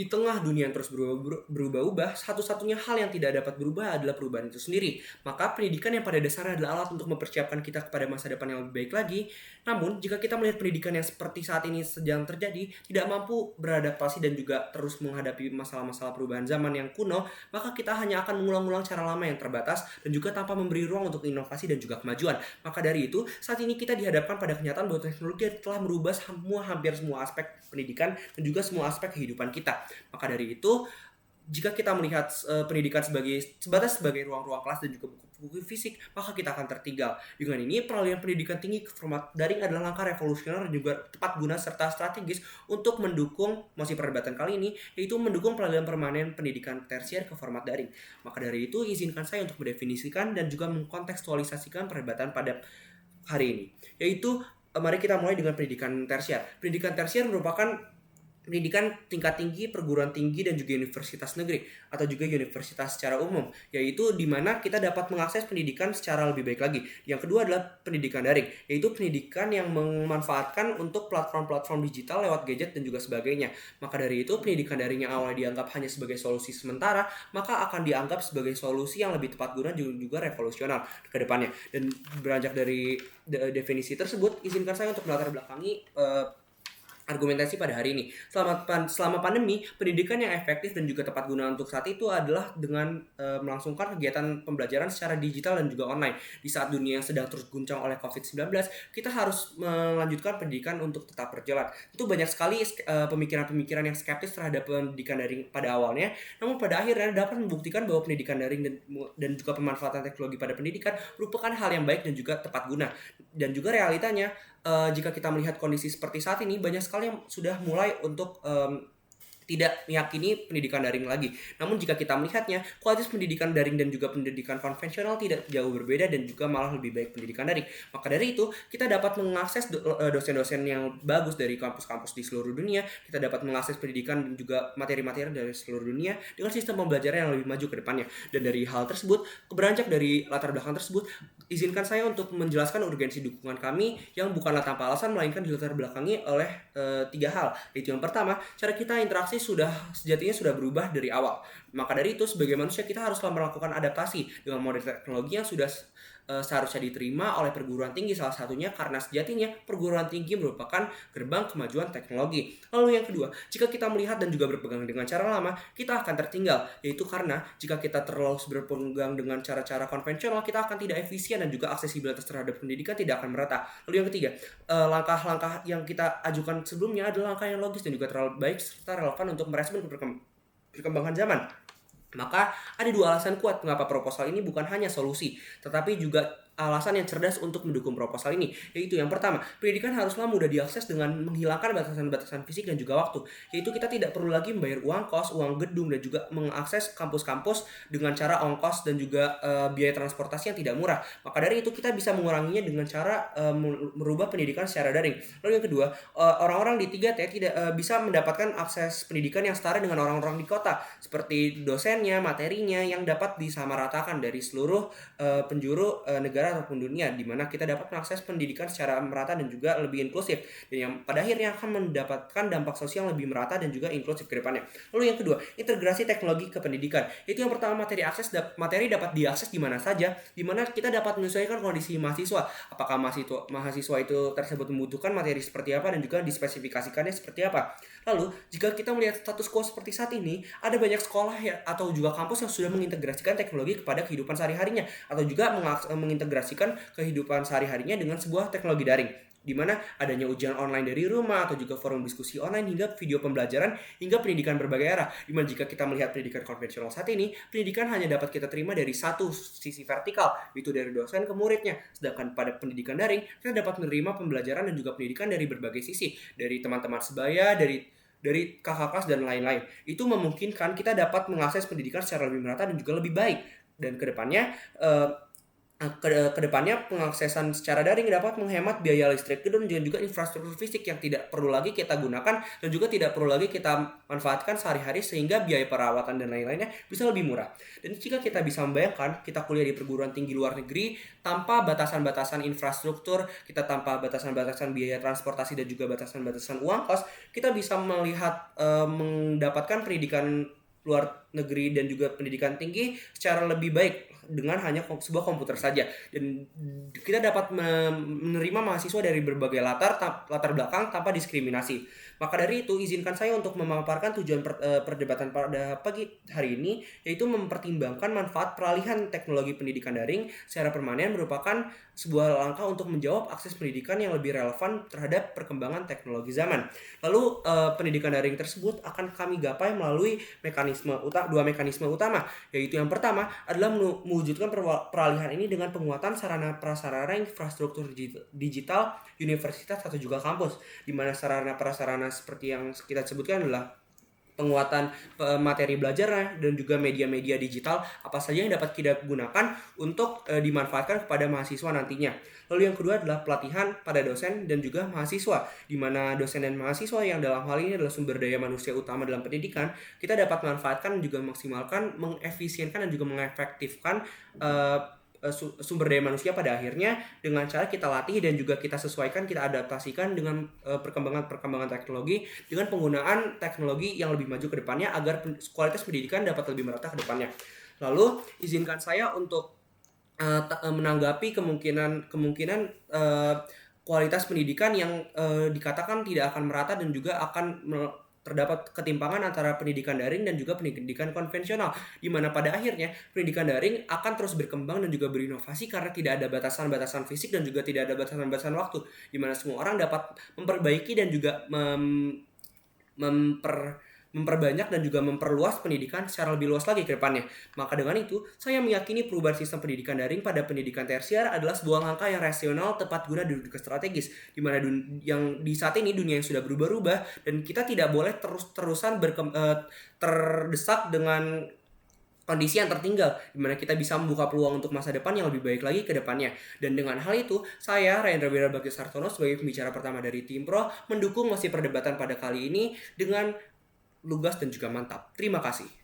Di tengah dunia yang terus berubah-ubah, satu-satunya hal yang tidak dapat berubah adalah perubahan itu sendiri. Maka pendidikan yang pada dasarnya adalah alat untuk mempersiapkan kita kepada masa depan yang lebih baik lagi. Namun, jika kita melihat pendidikan yang seperti saat ini sedang terjadi, tidak mampu beradaptasi dan juga terus menghadapi masalah-masalah perubahan zaman yang kuno, maka kita hanya akan mengulang-ulang cara lama yang terbatas dan juga tanpa memberi ruang untuk inovasi dan juga kemajuan. Maka dari itu, saat ini kita dihadapkan pada kenyataan bahwa teknologi telah merubah hampir semua aspek pendidikan dan juga semua aspek kehidupan kita. Maka dari itu, jika kita melihat pendidikan sebagai ruang-ruang kelas dan juga buku-buku fisik, maka kita akan tertinggal. Dengan ini, peralihan pendidikan tinggi ke format daring adalah langkah revolusioner dan juga tepat guna serta strategis untuk mendukung masih perdebatan kali ini, yaitu mendukung peralihan permanen pendidikan tersier ke format daring. Maka dari itu, izinkan saya untuk mendefinisikan dan juga mengkontekstualisasikan perdebatan pada hari ini, yaitu mari kita mulai dengan pendidikan tersier. Pendidikan tersier merupakan pendidikan tingkat tinggi, perguruan tinggi, dan juga universitas negeri atau juga universitas secara umum, yaitu di mana kita dapat mengakses pendidikan secara lebih baik lagi. Yang kedua adalah pendidikan daring, yaitu pendidikan yang memanfaatkan untuk platform-platform digital lewat gadget dan juga sebagainya. Maka dari itu, pendidikan daring yang awalnya dianggap hanya sebagai solusi sementara, maka akan dianggap sebagai solusi yang lebih tepat guna dan juga revolusional ke depannya. Dan beranjak dari definisi tersebut, izinkan saya untuk melatar belakangi argumentasi pada hari ini. Selama pandemi, pendidikan yang efektif dan juga tepat guna untuk saat itu adalah dengan melangsungkan kegiatan pembelajaran secara digital dan juga online. Di saat dunia yang sedang terus guncang oleh COVID-19, kita harus melanjutkan pendidikan untuk tetap berjalan. Itu banyak sekali pemikiran-pemikiran yang skeptis terhadap pendidikan daring pada awalnya, namun pada akhirnya dapat membuktikan bahwa pendidikan daring dan juga pemanfaatan teknologi pada pendidikan merupakan hal yang baik dan juga tepat guna. Dan juga realitanya, jika kita melihat kondisi seperti saat ini, banyak sekali yang sudah mulai untuk tidak meyakini pendidikan daring lagi. Namun jika kita melihatnya, kualitas pendidikan daring dan juga pendidikan konvensional tidak jauh berbeda dan juga malah lebih baik pendidikan daring. Maka dari itu, kita dapat mengakses dosen-dosen yang bagus dari kampus-kampus di seluruh dunia. Kita dapat mengakses pendidikan dan juga materi-materi dari seluruh dunia dengan sistem pembelajaran yang lebih maju ke depannya. Dan dari hal tersebut, beranjak dari latar belakang tersebut, izinkan saya untuk menjelaskan urgensi dukungan kami yang bukanlah tanpa alasan, melainkan dilatar belakangi oleh 3 hal. Yaitu yang pertama, cara kita interaksi sejatinya sudah berubah dari awal. Maka dari itu, sebagai manusia kita haruslah melakukan adaptasi dengan model teknologi yang sudah seharusnya diterima oleh perguruan tinggi, salah satunya karena sejatinya perguruan tinggi merupakan gerbang kemajuan teknologi. Lalu yang kedua, jika kita melihat dan juga berpegang dengan cara lama, kita akan tertinggal, yaitu karena jika kita terus berpegang dengan cara-cara konvensional, kita akan tidak efisien dan juga aksesibilitas terhadap pendidikan tidak akan merata. Lalu yang ketiga, langkah-langkah yang kita ajukan sebelumnya adalah langkah yang logis dan juga terlalu baik serta relevan untuk merespon perkembangan zaman. Maka ada 2 alasan kuat mengapa proposal ini bukan hanya solusi, tetapi juga alasan yang cerdas untuk mendukung proposal ini. Yaitu yang pertama, pendidikan haruslah mudah diakses dengan menghilangkan batasan-batasan fisik dan juga waktu. Yaitu kita tidak perlu lagi membayar uang kos, uang gedung, dan juga mengakses kampus-kampus dengan cara ongkos dan juga biaya transportasi yang tidak murah. Maka dari itu kita bisa menguranginya dengan cara merubah pendidikan secara daring. Lalu yang kedua, orang-orang di 3T tidak bisa mendapatkan akses pendidikan yang setara dengan orang-orang di kota, seperti dosennya, materinya yang dapat disamaratakan dari seluruh penjuru negara ataupun dunia, di mana kita dapat mengakses pendidikan secara merata dan juga lebih inklusif, dan yang pada akhirnya akan mendapatkan dampak sosial yang lebih merata dan juga inklusif ke depannya. Lalu yang kedua, integrasi teknologi ke pendidikan. Itu yang pertama, materi dapat diakses di mana saja, di mana kita dapat menyesuaikan kondisi mahasiswa. Apakah mahasiswa itu tersebut membutuhkan materi seperti apa dan juga dispesifikasikannya seperti apa. Lalu, jika kita melihat status quo seperti saat ini, ada banyak sekolah atau juga kampus yang sudah mengintegrasikan teknologi kepada kehidupan sehari-harinya, atau juga mengintegrasikan kehidupan sehari-harinya dengan sebuah teknologi daring, di mana adanya ujian online dari rumah atau juga forum diskusi online hingga video pembelajaran hingga pendidikan berbagai arah. Di mana jika kita melihat pendidikan konvensional saat ini, pendidikan hanya dapat kita terima dari satu sisi vertikal, yaitu dari dosen ke muridnya. Sedangkan pada pendidikan daring, kita dapat menerima pembelajaran dan juga pendidikan dari berbagai sisi, dari teman-teman sebaya, dari kakak kelas dan lain-lain. Itu memungkinkan kita dapat mengakses pendidikan secara lebih merata dan juga lebih baik. Dan kedepannya Kedepannya pengaksesan secara daring dapat menghemat biaya listrik dan juga infrastruktur fisik yang tidak perlu lagi kita gunakan dan juga tidak perlu lagi kita manfaatkan sehari-hari, sehingga biaya perawatan dan lain-lainnya bisa lebih murah. Dan jika kita bisa membayangkan kita kuliah di perguruan tinggi luar negeri tanpa batasan-batasan infrastruktur, kita tanpa batasan-batasan biaya transportasi dan juga batasan-batasan uang kos, kita bisa melihat mendapatkan pendidikan luar negeri dan juga pendidikan tinggi secara lebih baik dengan hanya sebuah komputer saja, dan kita dapat menerima mahasiswa dari berbagai latar belakang tanpa diskriminasi. Maka dari itu, izinkan saya untuk memaparkan tujuan perdebatan pada pagi hari ini, yaitu mempertimbangkan manfaat peralihan teknologi pendidikan daring secara permanen merupakan sebuah langkah untuk menjawab akses pendidikan yang lebih relevan terhadap perkembangan teknologi zaman. Lalu pendidikan daring tersebut akan kami gapai melalui dua mekanisme utama, yaitu yang pertama adalah mewujudkan peralihan ini dengan penguatan sarana prasarana infrastruktur digital universitas atau juga kampus, di mana sarana prasarana seperti yang kita sebutkan adalah penguatan materi belajar dan juga media-media digital apa saja yang dapat kita gunakan untuk dimanfaatkan kepada mahasiswa nantinya. Lalu yang kedua adalah pelatihan pada dosen dan juga mahasiswa, di mana dosen dan mahasiswa yang dalam hal ini adalah sumber daya manusia utama dalam pendidikan, kita dapat manfaatkan dan juga maksimalkan, mengefisienkan dan juga mengefektifkan sumber daya manusia pada akhirnya dengan cara kita latih dan juga kita sesuaikan, kita adaptasikan dengan perkembangan teknologi, dengan penggunaan teknologi yang lebih maju ke depannya agar kualitas pendidikan dapat lebih merata ke depannya. Lalu izinkan saya untuk menanggapi kemungkinan kualitas pendidikan yang dikatakan tidak akan merata dan juga akan terdapat ketimpangan antara pendidikan daring dan juga pendidikan konvensional, di mana pada akhirnya pendidikan daring akan terus berkembang dan juga berinovasi karena tidak ada batasan-batasan fisik dan juga tidak ada batasan-batasan waktu, di mana semua orang dapat memperbaiki dan juga memperbanyak dan juga memperluas pendidikan secara lebih luas lagi ke depannya. Maka dengan itu, saya meyakini perubahan sistem pendidikan daring pada pendidikan tersier adalah sebuah langkah yang rasional, tepat guna dan juga strategis, di mana yang di saat ini dunia yang sudah berubah-ubah dan kita tidak boleh terus-terusan terdesak dengan kondisi yang tertinggal, di mana kita bisa membuka peluang untuk masa depan yang lebih baik lagi ke depannya. Dan dengan hal itu, saya, Rendra Bagio Sartono, sebagai pembicara pertama dari Tim Pro, mendukung masih perdebatan pada kali ini dengan lugas dan juga mantap. Terima kasih.